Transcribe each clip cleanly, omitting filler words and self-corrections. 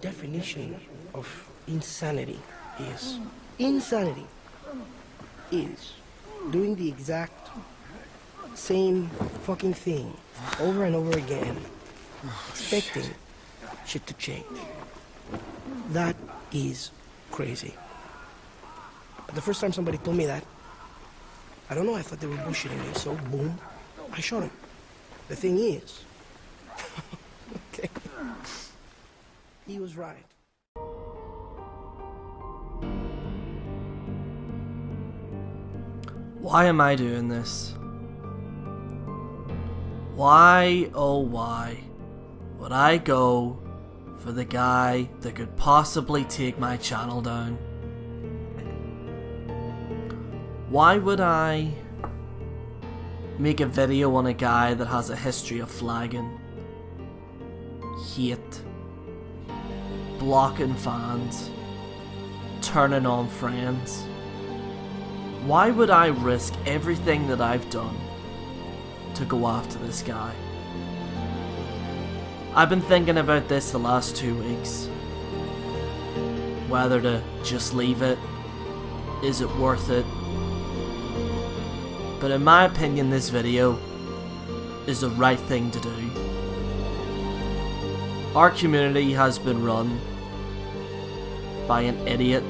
definition of insanity is. Insanity is doing the exact same fucking thing over and over again, expecting shit to change. That is crazy. But the first time somebody told me that, I don't know, I thought they were bullshitting me, so boom, I shot him. The thing is, okay, he was right. Why am I doing this? Why, oh why, would I go for the guy that could possibly take my channel down? Why would I make a video on a guy that has a history of flagging, hate, blocking fans, turning on friends? Why would I risk everything that I've done to go after this guy? I've been thinking about this the last 2 weeks. Whether to just leave it, is it worth it? But in my opinion, this video is the right thing to do. Our community has been run by an idiot,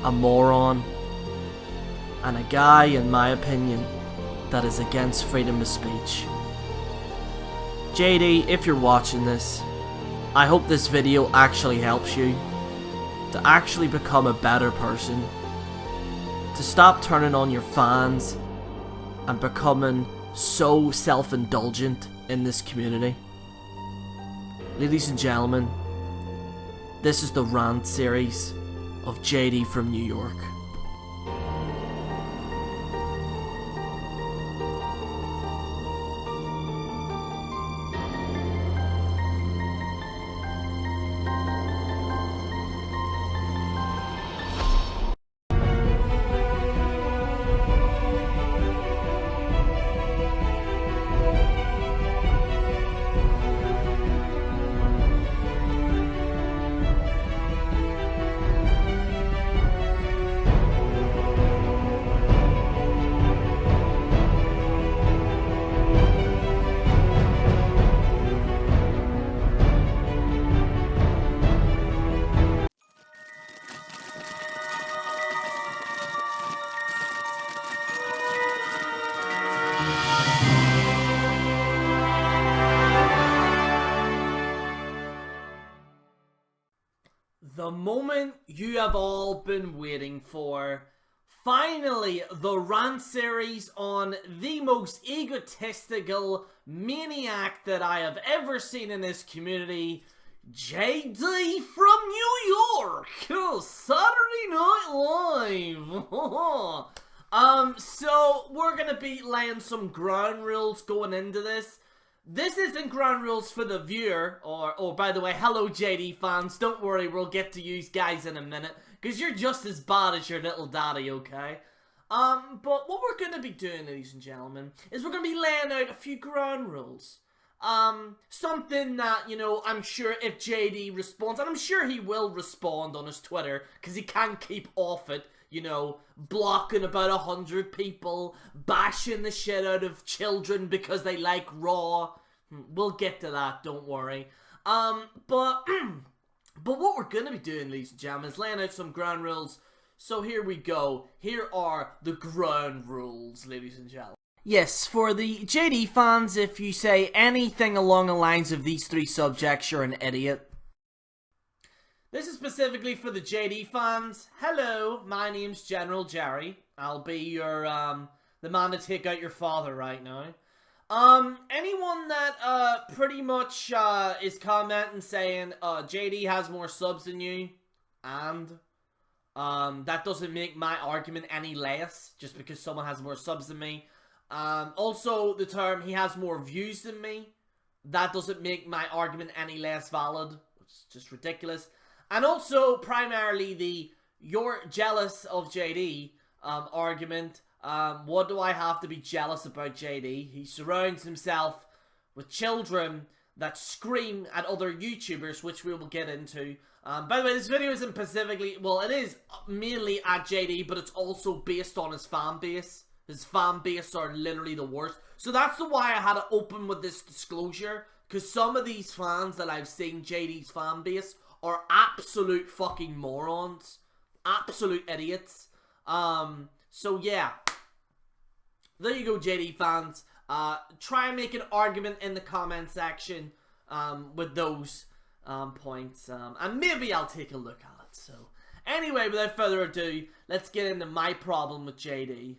a moron, and a guy, in my opinion, that is against freedom of speech. JD, if you're watching this, I hope this video actually helps you to actually become a better person, to stop turning on your fans and becoming so self-indulgent in this community. Ladies and gentlemen, this is the Rant series of JD from New York. The moment you have all been waiting for. Finally, the Rant series on the most egotistical maniac that I have ever seen in this community, JD from New York, Saturday Night Live. So we're gonna be laying some ground rules going into this. This isn't ground rules for the viewer, or by the way, hello JD fans, don't worry, we'll get to you guys in a minute, because you're just as bad as your little daddy, okay? But what we're going to be doing, ladies and gentlemen, is we're going to be laying out a few ground rules. Something that, you know, I'm sure if JD responds, and I'm sure he will respond on his Twitter, because he can't keep off it, you know, blocking about 100 people, bashing the shit out of children because they like Raw. We'll get to that, don't worry. But what we're going to be doing, ladies and gentlemen, is laying out some ground rules. So here we go. Here are the ground rules, ladies and gentlemen. Yes, for the JD fans, if you say anything along the lines of these three subjects, you're an idiot. This is specifically for the JD fans. Hello, my name's General Jerry. I'll be your, the man to take out your father right now. Anyone that, pretty much, is commenting saying, JD has more subs than you, and, that doesn't make my argument any less, just because someone has more subs than me. Also, the term, he has more views than me, that doesn't make my argument any less valid. It's just ridiculous. And also, primarily, the you're jealous of JD argument. What do I have to be jealous about JD? He surrounds himself with children that scream at other YouTubers, which we will get into. By the way, this video isn't specifically, well, it is mainly at JD, but it's also based on his fan base. His fan base are literally the worst. So that's why I had to open with this disclosure, because some of these fans that I've seen, JD's fan base, are absolute fucking morons. Absolute idiots. So yeah. There you go, JD fans. Try and make an argument in the comment section with those points. And maybe I'll take a look at it. So anyway, without further ado, let's get into my problem with JD.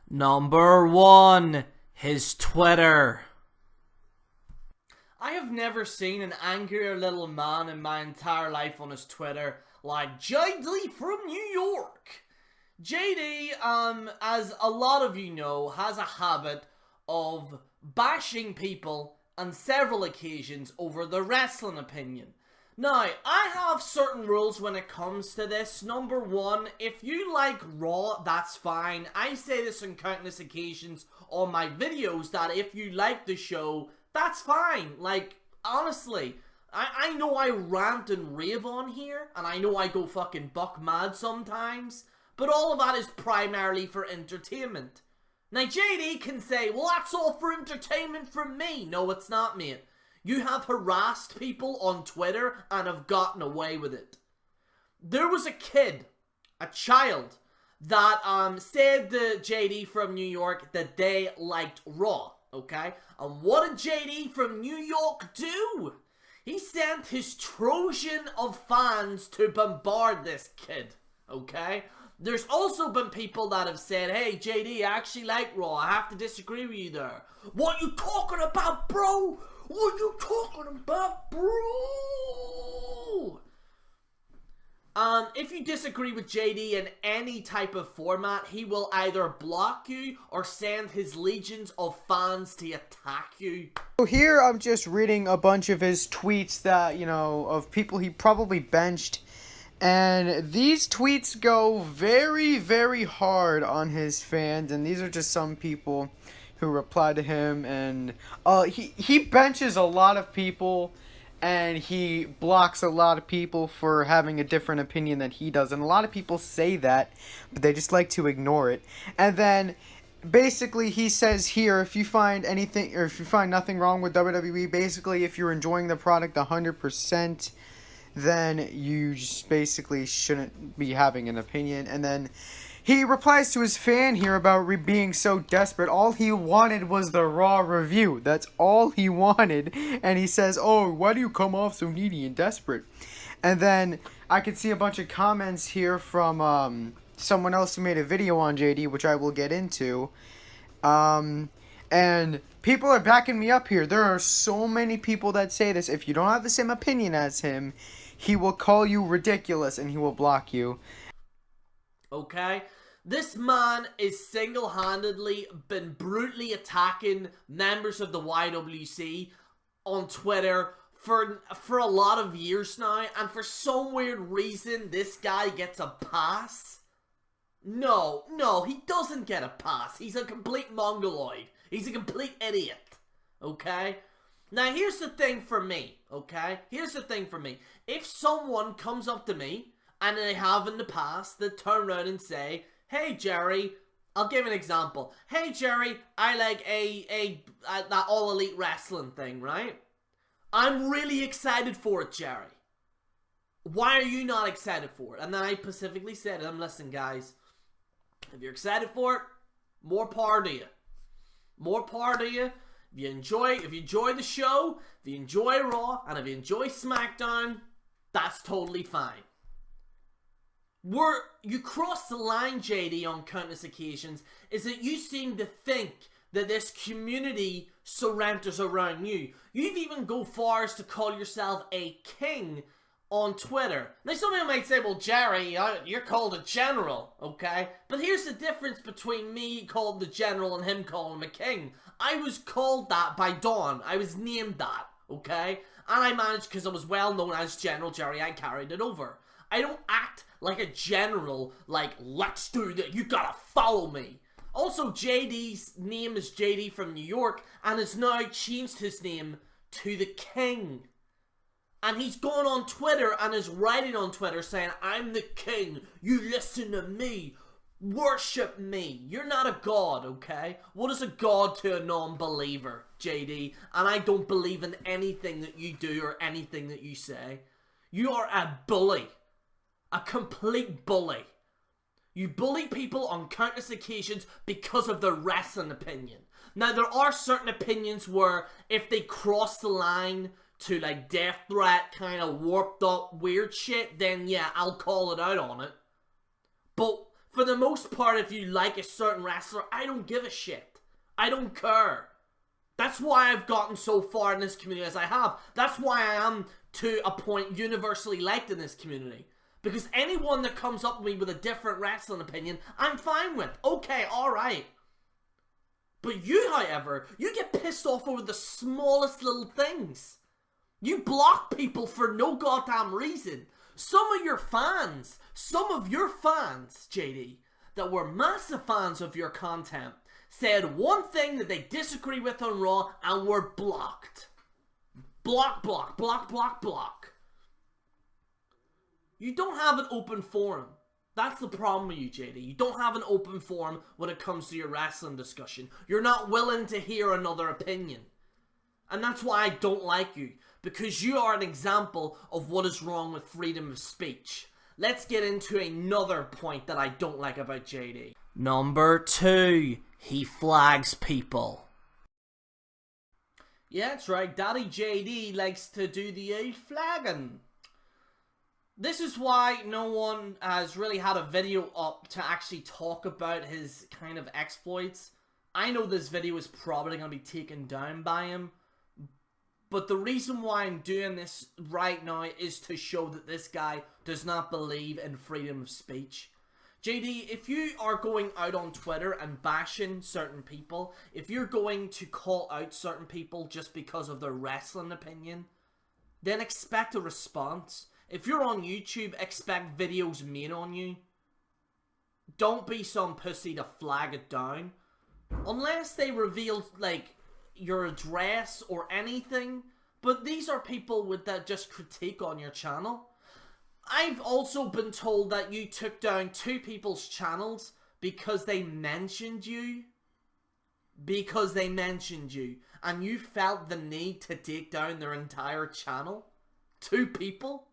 Number 1. His Twitter. I have never seen an angrier little man in my entire life on his Twitter like JD from New York. JD, as a lot of you know, has a habit of bashing people on several occasions over their wrestling opinion. Now, I have certain rules when it comes to this. Number 1, if you like Raw, that's fine. I say this on countless occasions on my videos, that if you like the show, that's fine. Like, honestly, I know I rant and rave on here, and I know I go fucking buck mad sometimes, but all of that is primarily for entertainment. Now, JD can say, well, that's all for entertainment from me. No, it's not, mate. You have harassed people on Twitter and have gotten away with it. There was a kid, a child, that said to JD from New York that they liked Raw, okay? And what did JD from New York do? He sent his Trojan of fans to bombard this kid, okay? There's also been people that have said, hey, JD, I actually like Raw. I have to disagree with you there. What you talking about, bro? What you talking about, bro? If you disagree with JD in any type of format, he will either block you or send his legions of fans to attack you. So here I'm just reading a bunch of his tweets that, you know, of people he probably benched. And these tweets go very, very hard on his fans. And these are just some people who reply to him. And he benches a lot of people. And he blocks a lot of people for having a different opinion than he does. And a lot of people say that, but they just like to ignore it. And then basically he says here, if you find anything, or if you find nothing wrong with WWE, basically if you're enjoying the product 100%, then you just basically shouldn't be having an opinion. And then he replies to his fan here about being so desperate. All he wanted was the Raw review. That's all he wanted. And he says, oh, why do you come off so needy and desperate? And then I could see a bunch of comments here from someone else who made a video on JD, which I will get into. And people are backing me up here. There are so many people that say this. If you don't have the same opinion as him, he will call you ridiculous and he will block you. Okay? This man is single-handedly been brutally attacking members of the YWC on Twitter for a lot of years now, and for some weird reason this guy gets a pass. No, he doesn't get a pass. He's a complete mongoloid. He's a complete idiot. Okay? Now here's the thing for me, okay? Here's the thing for me. If someone comes up to me, and they have in the past, they turn around and say, hey Jerry, I'll give an example. Hey Jerry, I like that All Elite Wrestling thing, right? I'm really excited for it, Jerry. Why are you not excited for it? And then I specifically said to them, listen guys, if you're excited for it, more power to you. More power to you. If you enjoy the show, if you enjoy Raw, and if you enjoy SmackDown, that's totally fine. Where you cross the line, JD, on countless occasions, is that you seem to think that this community surrenders around you. You've even go far as to call yourself a king on Twitter. Now, some people might say, well, Jerry, you're called a general, okay? But here's the difference between me called the general and him calling him a king. I was called that by Dawn. I was named that, okay? And I managed, because I was well known as General Jerry, I carried it over. I don't act like a general, like, let's do that, you gotta follow me. Also, JD's name is JD from New York, and has now changed his name to the king. And he's going on Twitter and is writing on Twitter saying, I'm the king, you listen to me, worship me. You're not a god, okay? What is a god to a non-believer, JD? And I don't believe in anything that you do or anything that you say. You are a bully. A complete bully. You bully people on countless occasions because of their wrestling opinion. Now, there are certain opinions where if they cross the line to like death threat, kind of warped up weird shit, then yeah, I'll call it out on it. But for the most part, if you like a certain wrestler, I don't give a shit. I don't care. That's why I've gotten so far in this community as I have. That's why I am, to a point, universally liked in this community. Because anyone that comes up with me with a different wrestling opinion, I'm fine with. Okay, alright. But you, however, you get pissed off over the smallest little things. You block people for no goddamn reason. Some of your fans, JD, that were massive fans of your content, said one thing that they disagree with on Raw and were blocked. Block, block, block, block, block. You don't have an open forum. That's the problem with you, JD. You don't have an open forum when it comes to your wrestling discussion. You're not willing to hear another opinion. And that's why I don't like you. Because you are an example of what is wrong with freedom of speech. Let's get into another point that I don't like about JD. Number 2. He flags people. Yeah, that's right. Daddy JD likes to do the old flagging. This is why no one has really had a video up to actually talk about his kind of exploits. I know this video is probably going to be taken down by him. But the reason why I'm doing this right now is to show that this guy does not believe in freedom of speech. JD, if you are going out on Twitter and bashing certain people, if you're going to call out certain people just because of their wrestling opinion, then expect a response. If you're on YouTube, expect videos made on you. Don't be some pussy to flag it down. Unless they reveal, like, your address or anything. But these are people with that just critique on your channel. I've also been told that you took down 2 people's channels because they mentioned you. Because they mentioned you. And you felt the need to take down their entire channel. 2 people.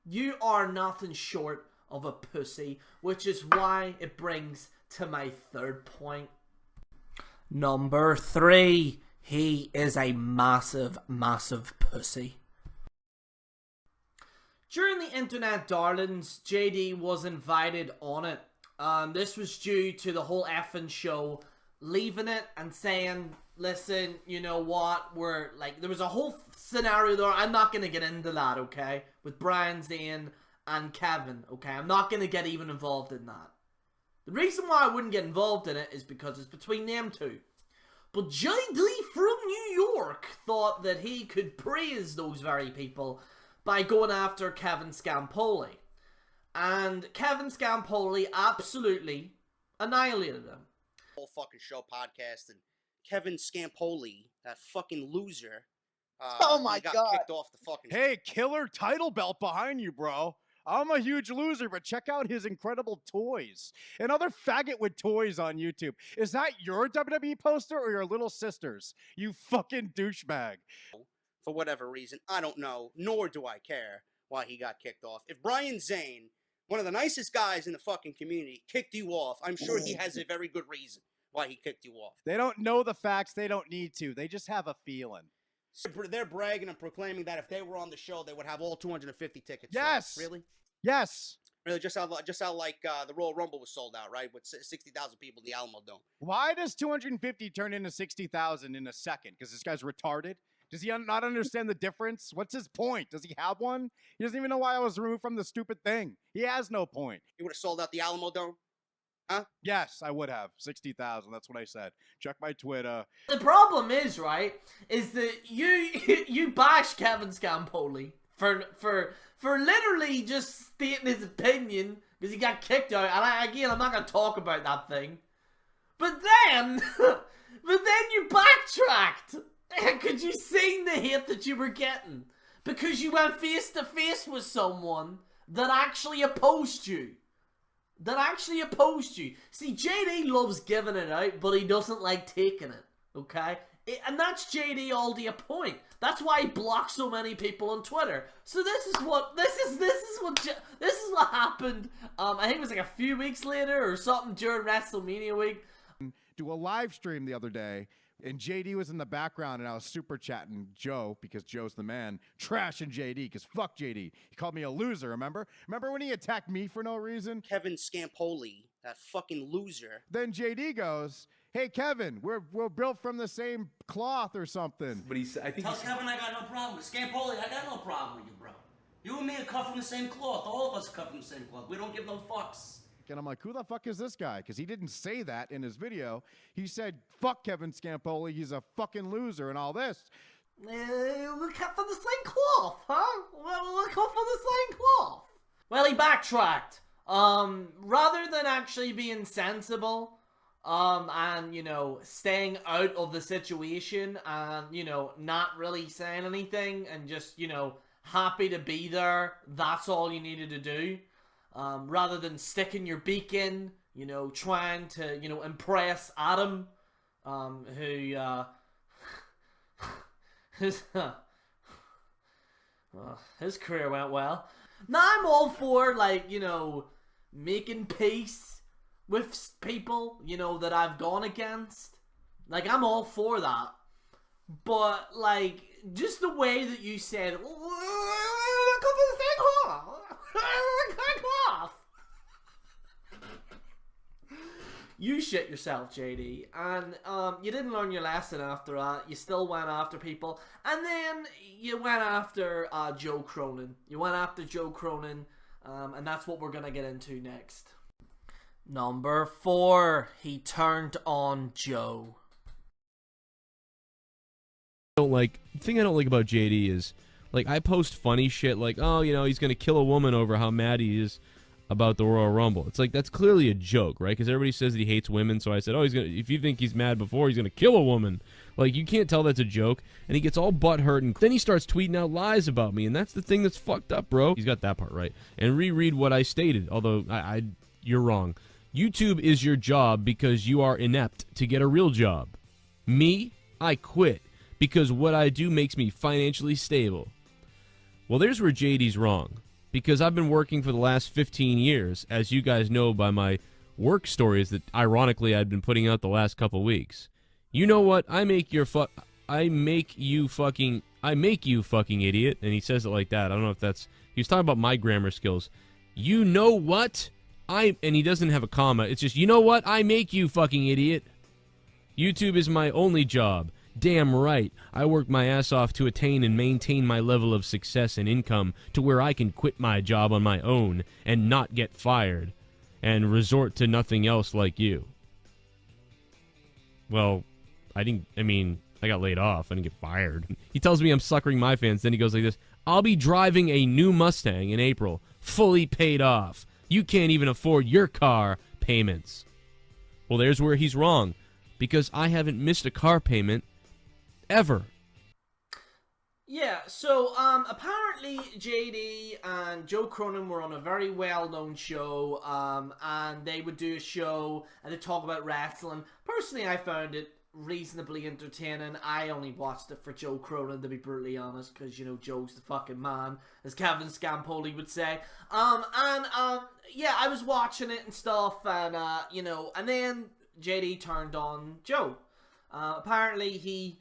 You are nothing short of a pussy. Which is why it brings to my 3rd point. Number 3. He is a massive, massive pussy. During the Internet Darlings, JD was invited on it. This was due to the whole effing show leaving it and saying, listen, you know what, we're like, there was a whole scenario there. I'm not going to get into that, okay? With Brian, Zane, and Kevin, okay? I'm not going to get even involved in that. The reason why I wouldn't get involved in it is because it's between them 2. But JD from New York thought that he could praise those very people by going after Kevin Scampoli. And Kevin Scampoli absolutely annihilated him. Whole fucking show podcast, and Kevin Scampoli, that fucking loser, Oh my he got God. kicked off the fucking Hey, killer title belt behind you, bro. I'm a huge loser, but check out his incredible toys. Another faggot with toys on YouTube. Is that your WWE poster or your little sister's? You fucking douchebag. for whatever reason. I don't know, nor do I care why he got kicked off. If Brian Zane, one of the nicest guys in the fucking community, kicked you off, I'm sure he has a very good reason why he kicked you off. They don't know the facts. They don't need to. They just have a feeling. They're bragging and proclaiming that if they were on the show, they would have all 250 tickets. Yes. Sold. Really? Yes. Really? Just how like the Royal Rumble was sold out, right? With 60,000 people in the Alamo Dome. Why does 250 turn into 60,000 in a second? Because this guy's retarded? Does he not understand the difference? What's his point? Does he have one? He doesn't even know why I was removed from the stupid thing. He has no point. He would have sold out the Alamo Dome? Huh? Yes, I would have. 60,000. That's what I said. Check my Twitter. The problem is, right, is that you bash Kevin Scampoli for literally just stating his opinion because he got kicked out. And again, I'm not going to talk about that thing. But then you backtracked. Could you see the hate that you were getting? Because you went face to face with someone that actually opposed you. See, JD loves giving it out, but he doesn't like taking it, okay? And that's JD all to a point. That's why he blocks so many people on Twitter. So this is what happened. I think it was like a few weeks later or something during WrestleMania week. Do a live stream the other day, and JD was in the background, and I was super chatting Joe, because Joe's the man, trashing JD, because fuck JD. He called me a loser, remember? Remember when he attacked me for no reason? Kevin Scampoli, that fucking loser. Then JD goes, hey, Kevin, we're built from the same cloth or something. But I think Tell Kevin I got no problem with Scampoli. I got no problem with you, bro. You and me are cut from the same cloth. All of us are cut from the same cloth. We don't give no fucks. And I'm like, who the fuck is this guy? Because he didn't say that in his video. He said, fuck Kevin Scampoli, he's a fucking loser and all this. We're cut from the same cloth, huh? We're cut from the same cloth. Well, he backtracked. Rather than actually being sensible, and, you know, staying out of the situation and, you know, not really saying anything and just, you know, happy to be there, that's all you needed to do. Rather than sticking your beak in, you know, trying to, you know, impress Adam, who, his career went well. Now I'm all for, like, you know, making peace with people, you know, that I've gone against. Like, I'm all for that. But, like, just the way that you said, you shit yourself, JD, and you didn't learn your lesson after that. You still went after people, and then you went after Joe Cronin. And that's what we're gonna get into next. Number 4, he turned on Joe. The thing I don't like about JD is, like, I post funny shit like, oh, you know, he's gonna kill a woman over how mad he is about the Royal Rumble. It's like, that's clearly a joke, right? Because everybody says that he hates women, so I said, oh, if you think he's mad before, he's gonna kill a woman. Like, you can't tell that's a joke. And he gets all butthurt, and then he starts tweeting out lies about me, and that's the thing that's fucked up, bro. He's got that part right. And reread what I stated, although you're wrong. YouTube is your job because you are inept to get a real job. Me, I quit because what I do makes me financially stable. Well, there's where JD's wrong. Because I've been working for the last 15 years, as you guys know by my work stories that, ironically, I've been putting out the last couple weeks. You know what? I make you fucking idiot. And he says it like that. I don't know if that's... He was talking about my grammar skills. You know what? And he doesn't have a comma. It's just, you know what? I make you fucking idiot. YouTube is my only job. Damn right. I work my ass off to attain and maintain my level of success and income to where I can quit my job on my own and not get fired and resort to nothing else like you. Well, I got laid off. I didn't get fired. He tells me I'm suckering my fans. Then he goes like this. I'll be driving a new Mustang in April, fully paid off. You can't even afford your car payments. Well, there's where he's wrong, because I haven't missed a car payment ever. Yeah, so apparently JD and Joe Cronin were on a very well-known show, and they would do a show and they talk about wrestling. Personally, I found it reasonably entertaining. I only watched it for Joe Cronin, to be brutally honest, because, you know, Joe's the fucking man, as Kevin Scampoli would say. Yeah, I was watching it and stuff, and, you know, and then JD turned on Joe. Apparently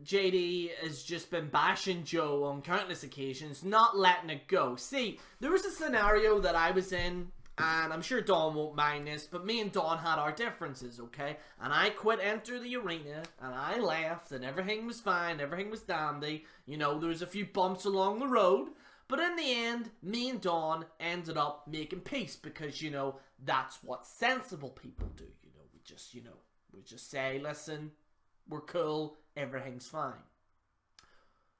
JD has just been bashing Joe on countless occasions, not letting it go. See, there was a scenario that I was in, and I'm sure Dawn won't mind this, but me and Dawn had our differences, okay? And I quit Enter the Arena, and I left, and everything was fine, everything was dandy. You know, there was a few bumps along the road, but in the end, me and Dawn ended up making peace, because, you know, that's what sensible people do. You know, we just say, listen, we're cool, everything's fine.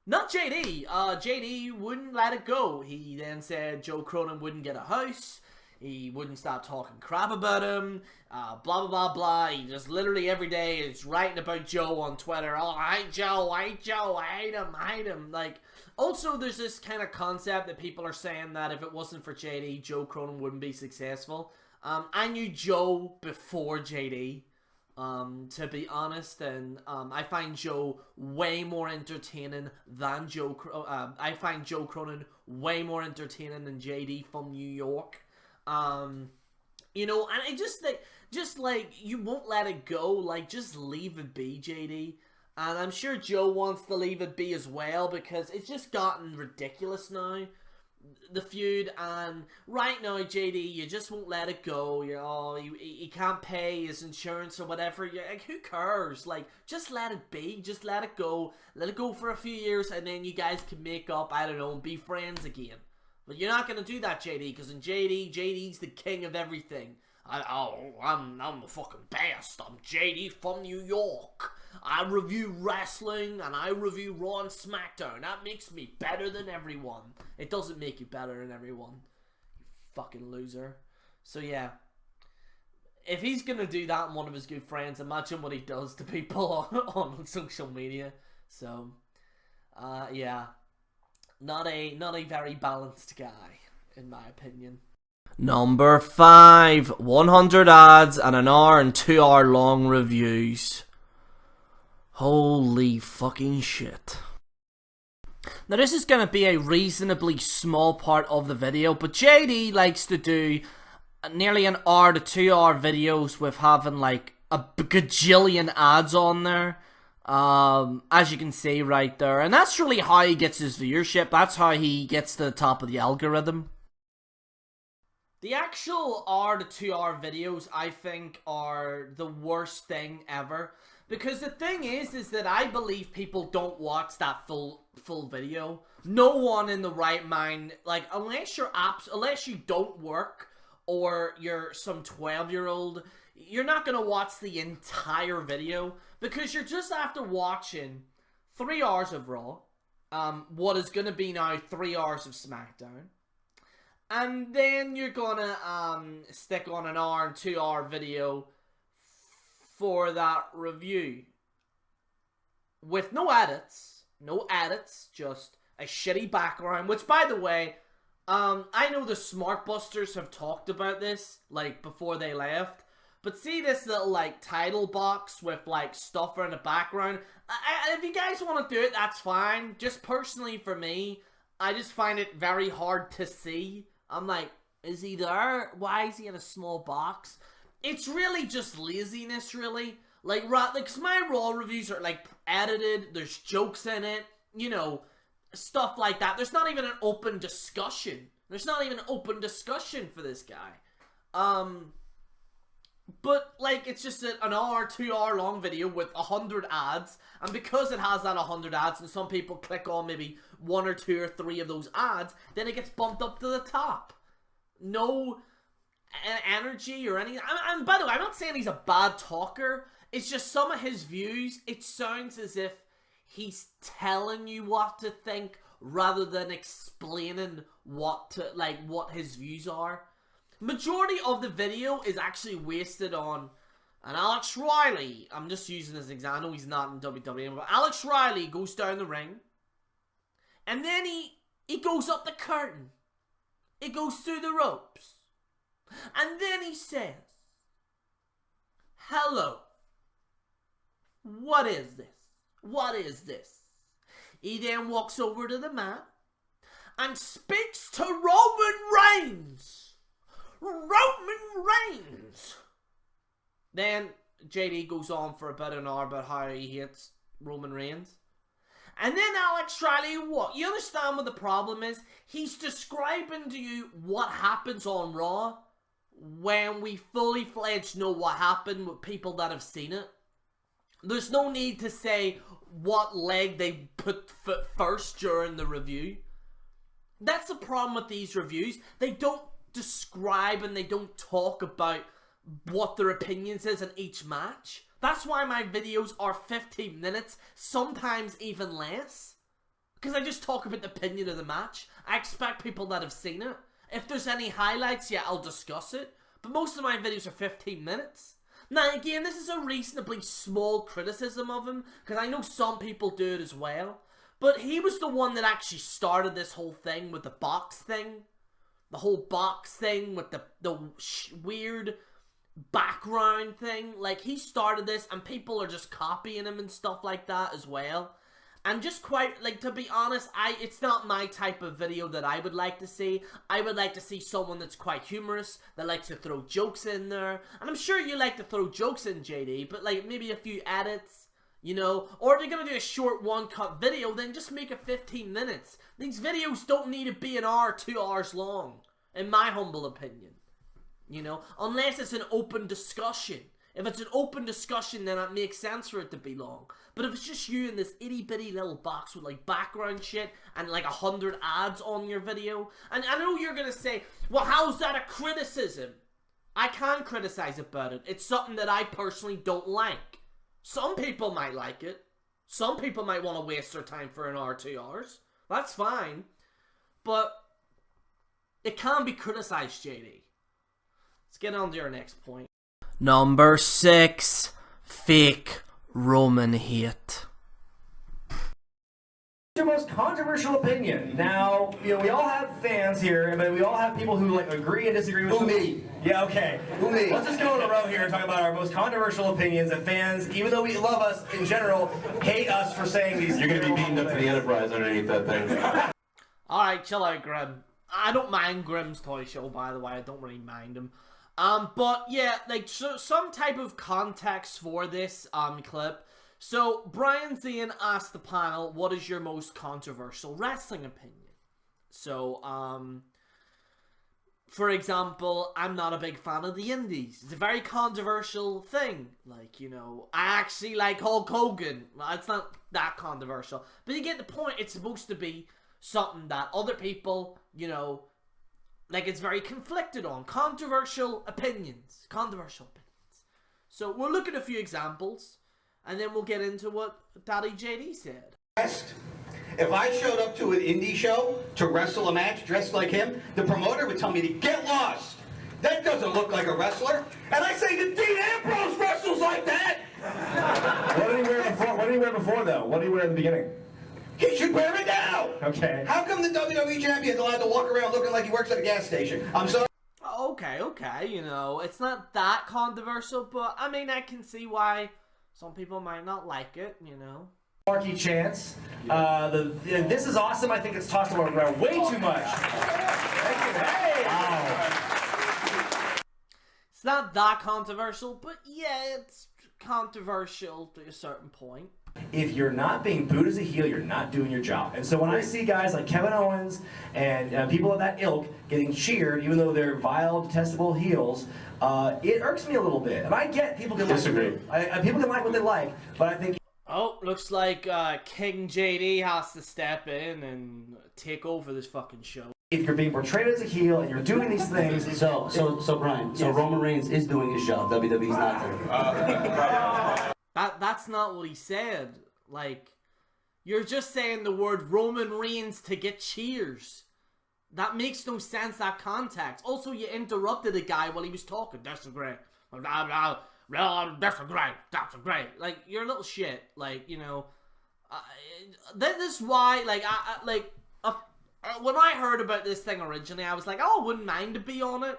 Not JD. JD wouldn't let it go. He then said Joe Cronin wouldn't get a house. He wouldn't stop talking crap about him. Blah, blah, blah, blah. He just literally every day is writing about Joe on Twitter. Oh, I hate Joe, I hate Joe, I hate him, I hate him. Like, also, there's this kind of concept that people are saying that if it wasn't for JD, Joe Cronin wouldn't be successful. I knew Joe before JD, to be honest, and I find Joe way more entertaining than I find Joe Cronin way more entertaining than JD from New York. You know, and it just like, you won't let it go. Like, just leave it be, JD. And I'm sure Joe wants to leave it be as well, because it's just gotten ridiculous now, the feud. And right now, JD, you just won't let it go. He can't pay his insurance or whatever. Like, who cares? Like, just let it be. Just let it go. Let it go for a few years, and then you guys can make up, I don't know, and be friends again. But you're not going to do that, JD, because in JD's the king of everything. I'm the fucking best. I'm JD from New York. I review wrestling, and I review Raw and SmackDown. That makes me better than everyone. It doesn't make you better than everyone, you fucking loser. So yeah, if he's going to do that in one of his good friends, imagine what he does to people on social media. So, yeah. Not a very balanced guy, in my opinion. Number 5, 100 ads and an hour and 2 hour long reviews. Holy fucking shit. Now this is going to be a reasonably small part of the video, but JD likes to do nearly an hour to 2 hour videos with having like a gajillion ads on there. As you can see right there, and that's really how he gets his viewership. That's how he gets to the top of the algorithm. The actual hour to 2 hour videos, I think, are the worst thing ever, because the thing is that I believe people don't watch that full video. No one in the right mind, like, unless you don't work or you're some 12-year-old, you're not gonna watch the entire video, because you're just after watching 3 hours of Raw, what is gonna be now 3 hours of SmackDown, and then you're gonna stick on an hour and 2 hour video for that review with no edits, just a shitty background. Which, by the way, I know the Smart Busters have talked about this like before they left. But see this little, like, title box with, like, stuff in the background? If you guys want to do it, that's fine. Just personally for me, I just find it very hard to see. I'm like, is he there? Why is he in a small box? It's really just laziness, really. Like, because my Raw reviews are, like, edited. There's jokes in it. You know, stuff like that. There's not even an open discussion. There's not even an open discussion for this guy. But, like, it's just an hour, 2 hour long video with 100 ads. And because it has that 100 ads and some people click on maybe 1 or 2 or 3 of those ads, then it gets bumped up to the top. No energy or anything. And by the way, I'm not saying he's a bad talker. It's just some of his views, it sounds as if he's telling you what to think rather than explaining what his views are. Majority of the video is actually wasted on an Alex Riley. I'm just using this example. I know he's not in WWE, but Alex Riley goes down the ring, and then he goes up the curtain. He goes through the ropes, and then he says, "Hello. What is this? What is this?" He then walks over to the mat and speaks to Roman Reigns. Roman Reigns. Then JD goes on for about an hour about how he hates Roman Reigns. And then Alex Riley, what? You understand what the problem is? He's describing to you what happens on Raw when we fully fledged know what happened with people that have seen it. There's no need to say what leg they put first during the review. That's the problem with these reviews. They don't describe and they don't talk about what their opinions is in each match. That's why my videos are 15 minutes, sometimes even less. Because I just talk about the opinion of the match. I expect people that have seen it. If there's any highlights, yeah, I'll discuss it. But most of my videos are 15 minutes. Now, again, this is a reasonably small criticism of him, because I know some people do it as well. But he was the one that actually started this whole thing with the box thing. The whole box thing with the weird background thing. Like, he started this, and people are just copying him and stuff like that as well. And just quite, like, to be honest, it's not my type of video that I would like to see. I would like to see someone that's quite humorous, that likes to throw jokes in there. And I'm sure you like to throw jokes in, JD, but, like, maybe a few edits, you know? Or if you're gonna do a short one-cut video, then just make it 15 minutes. These videos don't need to be an hour, 2 hours long, in my humble opinion. You know? Unless it's an open discussion. If it's an open discussion, then it makes sense for it to be long. But if it's just you in this itty-bitty little box with, like, background shit and, like, 100 ads on your video, and I know you're gonna say, well, how's that a criticism? I can't criticize about it. It's something that I personally don't like. Some people might like it. Some people might want to waste their time for an hour, 2 hours. That's fine. But it can be criticized, JD. Let's get on to your next point. Number 6, fake Roman hate. Your most controversial opinion. Now, you know, we all have fans here, but we all have people who like agree and disagree with. Who, me? Yeah, okay. Who, me? Let's just go in a row here and talk about our most controversial opinions that fans, even though we love us in general, hate us for saying these. You're gonna be beating up to the Enterprise underneath that thing. Alright, chill out, Grim. I don't mind Grim's toy show, by the way. I don't really mind him. But yeah, like, so, some type of context for this, clip. So, Brian Zane asked the panel, what is your most controversial wrestling opinion? So, for example, I'm not a big fan of the Indies. It's a very controversial thing. Like, you know, I actually like Hulk Hogan. Well, it's not that controversial. But you get the point. It's supposed to be something that other people, you know, like, it's very conflicted on. Controversial opinions. Controversial opinions. So, we'll look at a few examples, and then we'll get into what Daddy JD said. If I showed up to an indie show to wrestle a match dressed like him, the promoter would tell me to get lost. That doesn't look like a wrestler. And I say that Dean Ambrose wrestles like that. What did he wear before? What did he wear before, though? What did he wear in the beginning? He should wear it now. Okay. How come the WWE champion's allowed to walk around looking like he works at a gas station? I'm sorry. Okay, you know, it's not that controversial, but, I mean, I can see why some people might not like it, you know. Marky Chance. This is awesome. I think it's talked about around way too much. Hey! Wow. It's not that controversial, but yeah, it's controversial to a certain point. If you're not being booed as a heel, you're not doing your job. And so when I see guys like Kevin Owens and people of that ilk getting cheered, even though they're vile, detestable heels, it irks me a little bit. And I get people can disagree. People can like what they like, but I think. Oh, looks like King JD has to step in and take over this fucking show. If you're being portrayed as a heel and you're doing these things, So Brian, yes. so Roman Reigns is doing his job. WWE's not there. That's not what he said. Like, you're just saying the word Roman Reigns to get cheers. That makes no sense, that context. Also, you interrupted a guy while he was talking. That's great. That's great. Like, you're a little shit. Like, you know, this is why, like, when I heard about this thing originally, I was like, oh, I wouldn't mind to be on it.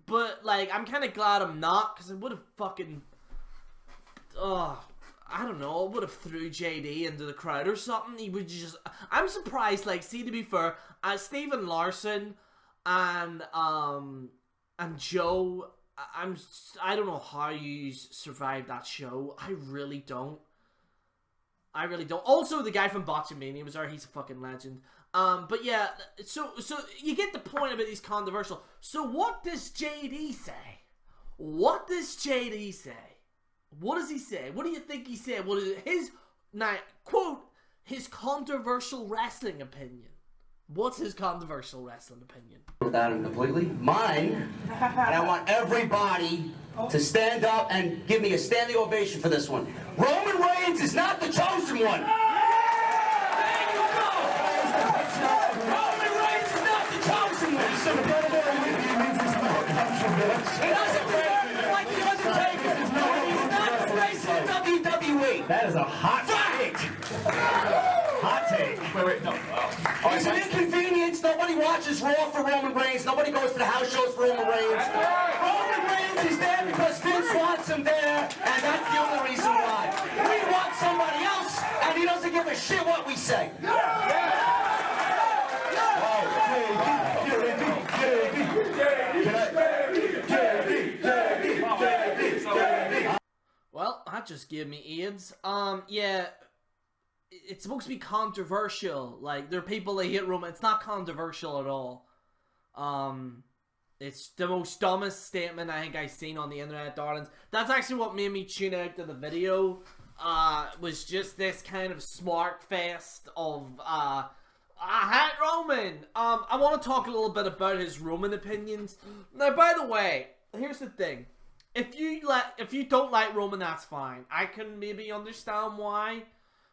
But, like, I'm kind of glad I'm not, because it would have fucking... I don't know, I would have threw JD into the crowd or something. He would just... I'm surprised, like, see, to be fair, Stephen Larson and Joe... I don't know how you survived that show. I really don't. Also, the guy from Botchamania was there. He's a fucking legend. But yeah, so you get the point about these controversial. So what does JD say? What does JD say? What does he say? What do you think he said? What is his, now, quote, his controversial wrestling opinion? What's his controversial wrestling opinion? Without him completely. Mine, and I want everybody to stand up and give me a standing ovation for this one. Roman Reigns is not the chosen one. There you go. Roman Reigns is not the chosen one. He doesn't deserve to fight the Undertaker. He's not disgracing WWE. That is a hot take. Hot take. Wait, no. He's an inconvenience. Nobody watches Raw for Roman Reigns. Nobody goes to the house shows for Roman Reigns. Roman Reigns is there because Vince wants him there, and that's the only reason why. We want somebody else, and he doesn't give a shit what we say. Well, that just gave me AIDS. Yeah, it's supposed to be controversial. Like, there are people that hate Roman. It's not controversial at all. It's the most dumbest statement I think I've seen on the internet, darlings. That's actually what made me tune out to the video. Was just this kind of smart fest of, I hate Roman. I want to talk a little bit about his Roman opinions. Now, by the way, here's the thing. If you don't like Roman, that's fine. I can maybe understand why.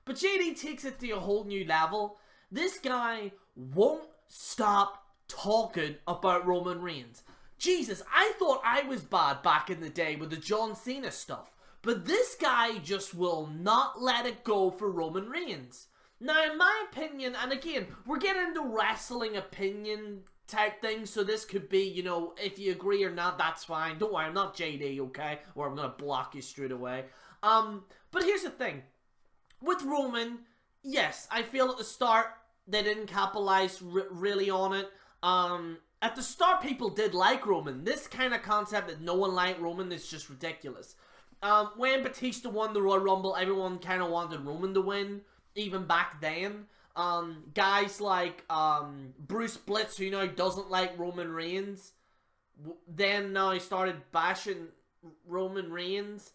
But JD takes it to a whole new level. This guy won't stop talking about Roman Reigns. Jesus, I thought I was bad back in the day with the John Cena stuff. But this guy just will not let it go for Roman Reigns. Now, in my opinion, and again, we're getting into wrestling opinion type thing, so this could be, you know, if you agree or not, that's fine. Don't worry, I'm not JD, okay? Or I'm gonna block you straight away. But here's the thing. With Roman, yes, I feel at the start they didn't capitalize really on it. At the start, people did like Roman. This kind of concept that no one liked Roman is just ridiculous. When Batista won the Royal Rumble, everyone kind of wanted Roman to win, even back then. Guys like Bruce Blitz, who now doesn't like Roman Reigns, then now he started bashing Roman Reigns.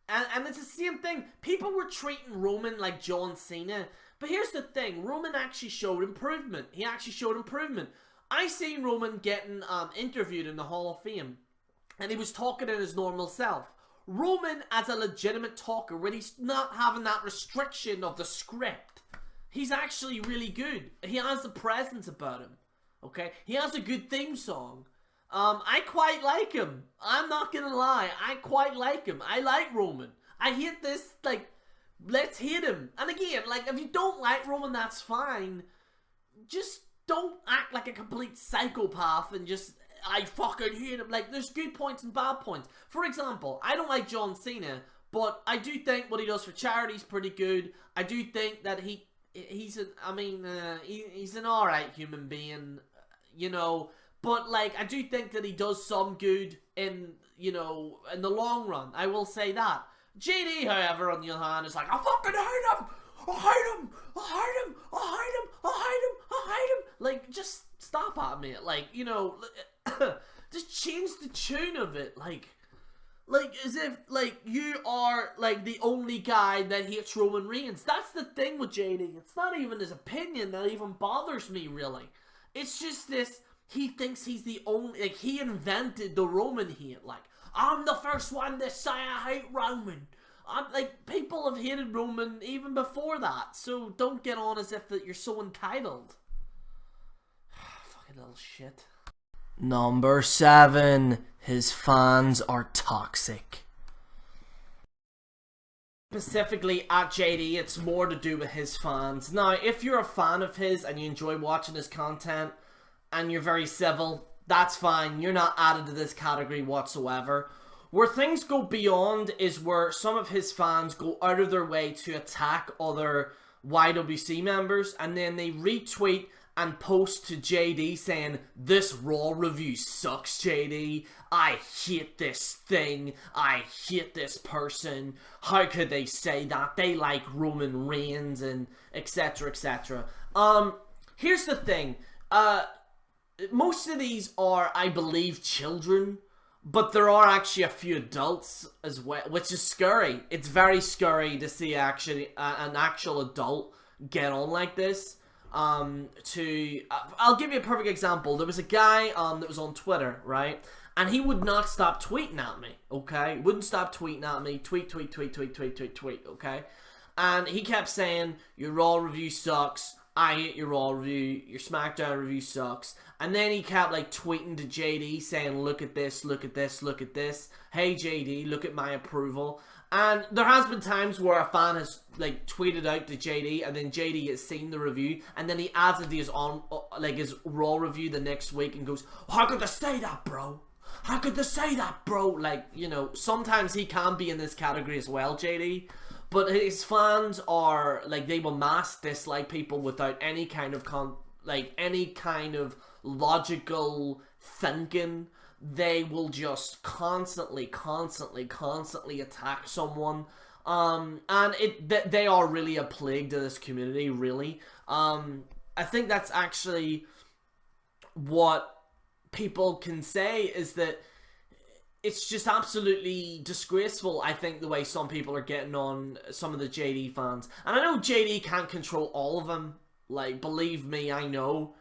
And it's the same thing. People were treating Roman like John Cena. But here's the thing. Roman actually showed improvement. He actually showed improvement. I seen Roman getting interviewed in the Hall of Fame. And he was talking in his normal self. Roman, as a legitimate talker, really not having that restriction of the script. He's actually really good. He has a presence about him. Okay? He has a good theme song. I quite like him. I'm not gonna lie. I quite like him. I like Roman. I hate this, like, let's hate him. And again, like, if you don't like Roman, that's fine. Just don't act like a complete psychopath and just, I fucking hate him. Like, there's good points and bad points. For example, I don't like John Cena, but I do think what he does for charity is pretty good. I do think that he's an alright human being, you know. But, like, I do think that he does some good in, you know, in the long run. I will say that. JD, however, on the other hand, is like, I fucking hate him! I hate him! I hate him! I hate him! I hate him! I hate him! Like, just stop at me. Like, you know, just change the tune of it. Like, as if, like, you are, like, the only guy that hates Roman Reigns. That's the thing with JD. It's not even his opinion that even bothers me, really. It's just this... He thinks he's the only, like, he invented the Roman hate. Like, I'm the first one to say I hate Roman. I'm like, people have hated Roman even before that. So don't get on as if that you're so entitled. Fucking little shit. Number 7. His fans are toxic. Specifically at JD, it's more to do with his fans. Now, if you're a fan of his and you enjoy watching his content, and you're very civil, that's fine. You're not added to this category whatsoever. Where things go beyond is where some of his fans go out of their way to attack other YWC members, and then they retweet and post to JD saying, this Raw review sucks, JD. I hate this thing. I hate this person. How could they say that? They like Roman Reigns and etc, etc. Here's the thing. Most of these are, I believe, children, but there are actually a few adults as well, which is scary. It's very scary to see actually an actual adult get on like this. I'll give you a perfect example. There was a guy that was on Twitter, right? And he would not stop tweeting at me, okay? Wouldn't stop tweeting at me. Tweet, okay? And he kept saying, your Raw review sucks. I hate your Raw review, your SmackDown review sucks. And then he kept like tweeting to JD saying, look at this, look at this, look at this. Hey JD, look at my approval. And there has been times where a fan has like tweeted out to JD, and then JD has seen the review, and then he adds it to his Raw review the next week and goes, how could they say that, bro? How could they say that, bro? Like, you know, sometimes he can be in this category as well, JD. But his fans are, like, they will mass dislike people without any kind of, any kind of logical thinking. They will just constantly attack someone. And they are really a plague to this community, really. I think that's actually what people can say, is that it's just absolutely disgraceful, I think, the way some people are getting on some of the JD fans. And I know JD can't control all of them, like, believe me, I know.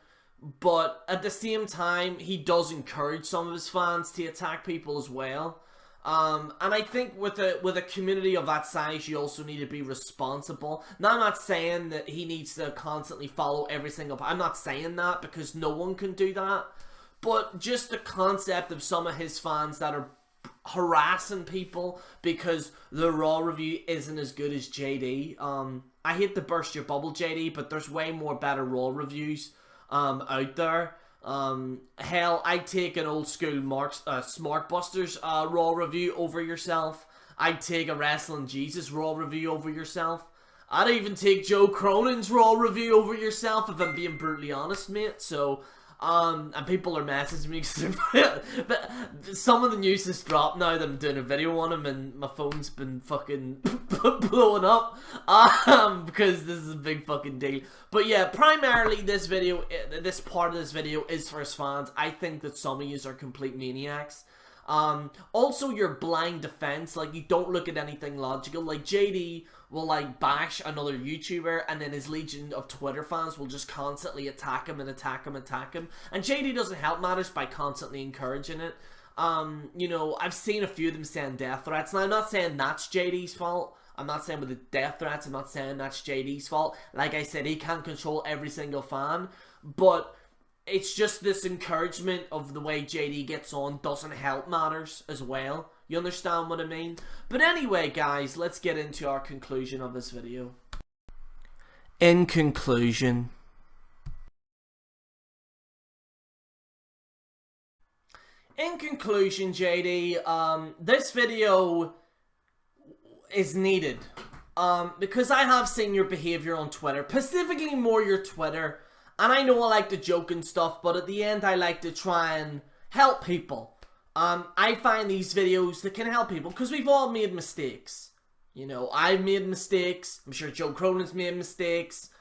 But at the same time, he does encourage some of his fans to attack people as well. And I think with a community of that size, you also need to be responsible. Now, I'm not saying that he needs to constantly follow every single... I'm not saying that, because no one can do that. But just the concept of some of his fans that are harassing people because the Raw review isn't as good as JD. I hate to burst your bubble, JD, but there's way more better Raw reviews out there. Hell, I'd take an old school Smart Busters Raw review over yourself. I'd take a Wrestling Jesus Raw review over yourself. I'd even take Joe Cronin's Raw review over yourself, if I'm being brutally honest, mate. So... and people are messaging me but some of the news has dropped now that I'm doing a video on him, and my phone's been fucking blowing up because this is a big fucking deal. But yeah, primarily this part of this video is for his fans. I think that some of you are complete maniacs. Also, your blind defense, like, you don't look at anything logical. Like, JD will, like, bash another YouTuber, and then his legion of Twitter fans will just constantly attack him and attack him. And JD doesn't help matters by constantly encouraging it. You know, I've seen a few of them send death threats. Now, I'm not saying that's JD's fault. I'm not saying with the death threats, I'm not saying that's JD's fault. Like I said, he can't control every single fan, but... it's just this encouragement of the way JD gets on doesn't help matters as well. You understand what I mean? But anyway, guys, let's get into our conclusion of this video. In conclusion, JD, this video is needed. Because I have seen your behavior on Twitter, specifically more your Twitter. And I know I like to joke and stuff, but at the end I like to try and help people. I find these videos that can help people, because we've all made mistakes. You know, I've made mistakes. I'm sure Joe Cronin's made mistakes.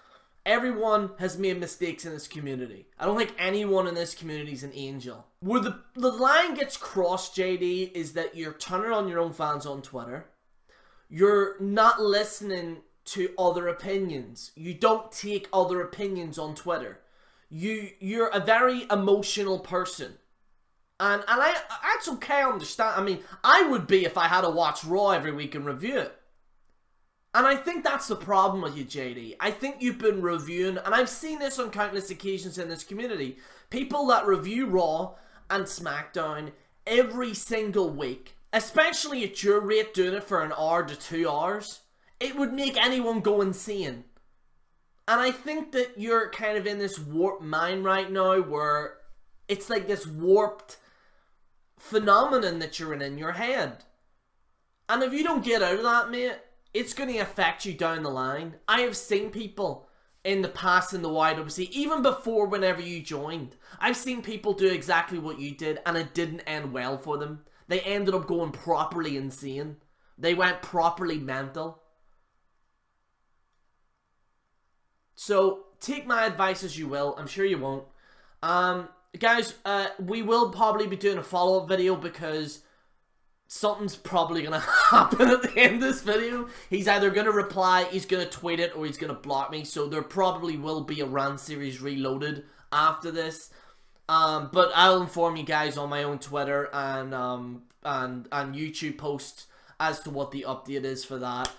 Everyone has made mistakes in this community. I don't think anyone in this community is an angel. Where the line gets crossed, JD, is that you're turning on your own fans on Twitter. You're not listening to other opinions. You don't take other opinions on Twitter. You're a very emotional person. And that's okay, I understand. I mean, I would be if I had to watch Raw every week and review it. And I think that's the problem with you, JD. I think you've been reviewing, and I've seen this on countless occasions in this community, people that review Raw and SmackDown every single week, especially at your rate doing it for an hour to 2 hours, it would make anyone go insane. And I think that you're kind of in this warped mind right now where it's like this warped phenomenon that you're in your head. And if you don't get out of that, mate, it's going to affect you down the line. I have seen people in the past in the YWC, even before whenever you joined, I've seen people do exactly what you did, and it didn't end well for them. They ended up going properly insane. They went properly mental. So, take my advice as you will. I'm sure you won't. Guys, we will probably be doing a follow-up video because something's probably going to happen at the end of this video. He's either going to reply, he's going to tweet it, or he's going to block me. So, there probably will be a Rant series reloaded after this. But I'll inform you guys on my own Twitter and YouTube posts as to what the update is for that.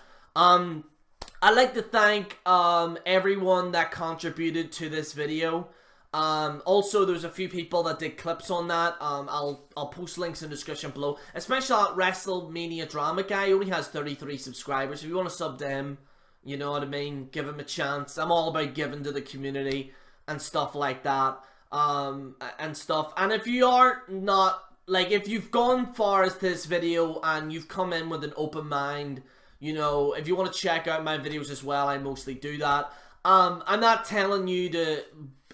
I'd like to thank everyone that contributed to this video. Also, there's a few people that did clips on that. I'll post links in the description below. Especially that WrestleDrama guy. He only has 33 subscribers. If you want to sub to him, you know what I mean, give him a chance. I'm all about giving to the community and stuff like that. And if you are not, like, if you've gone far as this video and you've come in with an open mind, you know, if you want to check out my videos as well, I mostly do that. I'm not telling you to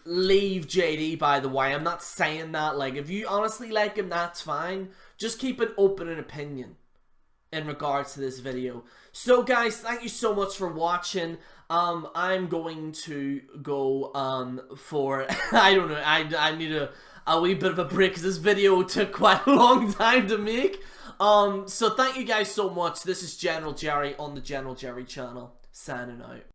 leave JD, by the way. I'm not saying that. Like, if you honestly like him, that's fine. Just keep an open opinion in regards to this video. So guys, thank you so much for watching. I'm going to go for I don't know, I need a wee bit of a break because this video took quite a long time to make. So thank you guys so much. This is General Jerry on the General Jerry channel, signing out.